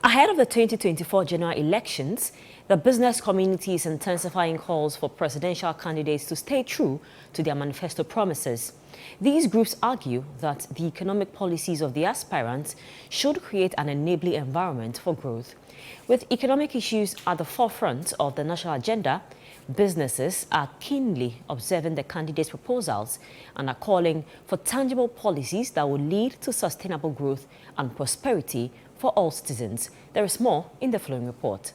Ahead of the 2024 general elections, the business community is intensifying calls for presidential candidates to stay true to their manifesto promises. These groups argue that the economic policies of the aspirants should create an enabling environment for growth. With economic issues at the forefront of the national agenda, businesses are keenly observing the candidates' proposals and are calling for tangible policies that will lead to sustainable growth and prosperity for all citizens. There is more in the following report.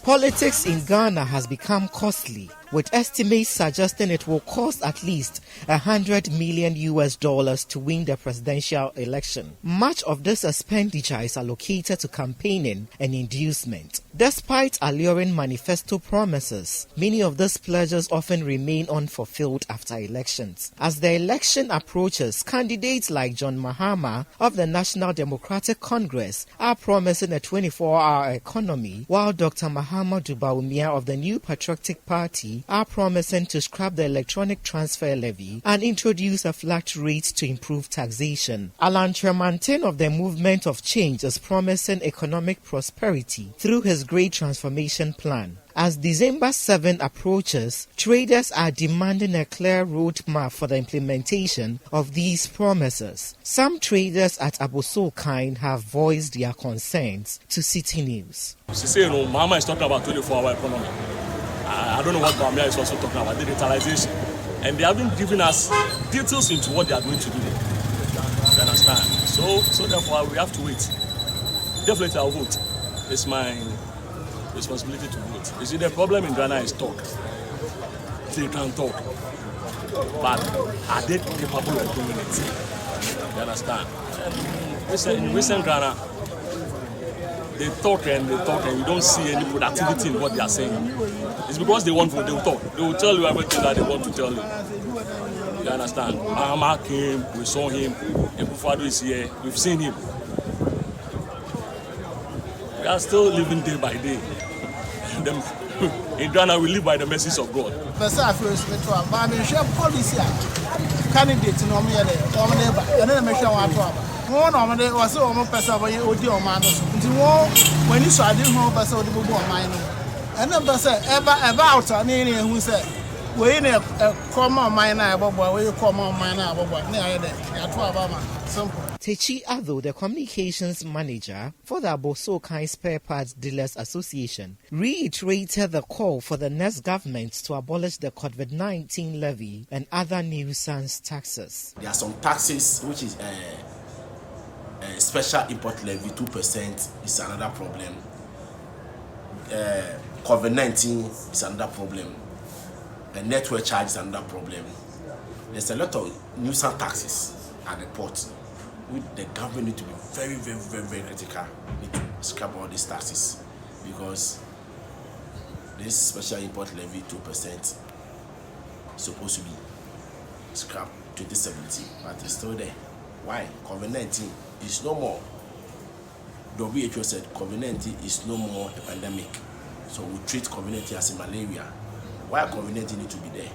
Politics in Ghana has become costly, with estimates suggesting it will cost at least $100 million to win the presidential election. Much of this expenditure is allocated to campaigning and inducement. Despite alluring manifesto promises, many of these pledges often remain unfulfilled after elections. As the election approaches, candidates like John Mahama of the National Democratic Congress are promising a 24-hour economy, while Dr. Mahamudu Bawumia of the New Patriotic Party are promising to scrap the electronic transfer levy and introduce a flat rate to improve taxation. Alan Tremantin of the Movement of Change is promising economic prosperity through his Great Transformation Plan. As December 7 approaches, traders are demanding a clear roadmap for the implementation of these promises. Some traders at Abosokan have voiced their concerns to Citi News. Mahama is talking about 24-hour economy. I don't know what Bawumia is also talking about, digitalization. And they haven't given us details into what they are going to do. You understand? So therefore, we have to wait. Definitely I'll vote. It's my responsibility to vote. You see, the problem in Ghana is talk. They can talk. But are they capable of doing it? You understand? And in recent Ghana, they talk and you don't see any productivity in what they are saying. It's because they want vote, they will talk. They will tell you everything that they want to tell you. You understand? Mahama came, we saw him, Ekufuado is here, we've seen him. We are still living day by day. In Ghana, we live by the mercies of God. Techi Ado, the communications manager for the Abosokan Spare Parts Dealers Association, reiterated the call for the next government to abolish the COVID-19 levy and other nuisance taxes. There are some taxes which is a special import levy, 2% is another problem. COVID-19 is another problem. The network charge is another problem. There's a lot of nuisance taxes at the port. The government need to be very, very, very, very critical. Need to scrap all these taxes because this special import levy 2% supposed to be scrapped 2017, but it's still there. Why? COVID-19 is no more. WHO said COVID-19 is no more a pandemic, so we treat COVID-19 as a malaria. Why COVID-19 need to be there?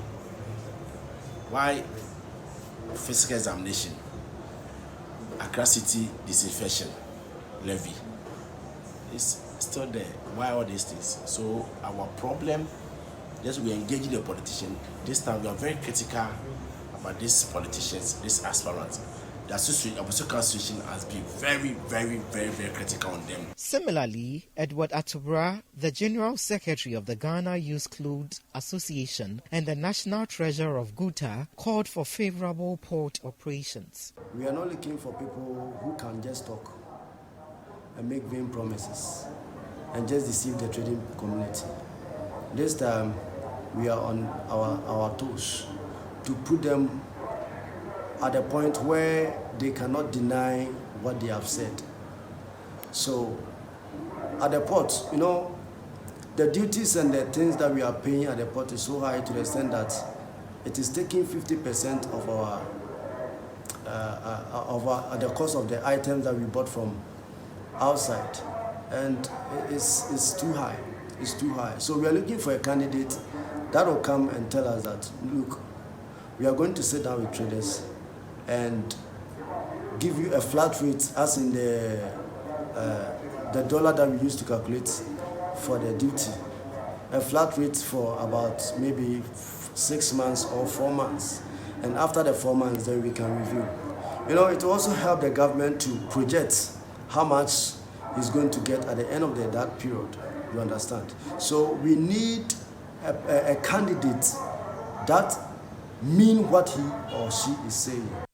Why physical examination? Accra Citi disinfection levy is still there. Why all these things? So our problem, yes, we are engaging the politician. This time we are very critical about these politicians, these aspirants. The association has been very, very, very, very critical on them. Similarly, Edward Atubra, the General Secretary of the Ghana Youth Clothes Association and the National Treasurer of Guta, called for favorable port operations. We are not looking for people who can just talk and make vain promises and just deceive the trading community. This time, we are on our toes to put them at a point where they cannot deny what they have said. So, at the port, the duties and the things that we are paying at the port is so high to the extent that it is taking 50% of our the cost of the items that we bought from outside, and it's too high. It's too high. So we are looking for a candidate that will come and tell us that, look, we are going to sit down with traders and give you a flat rate, as in the dollar that we use to calculate for the duty, a flat rate for about maybe 6 months or 4 months, and after the 4 months then we can review. You know, it will also help the government to project how much he's going to get at the end of that period. You understand? So we need a candidate that mean what he or she is saying.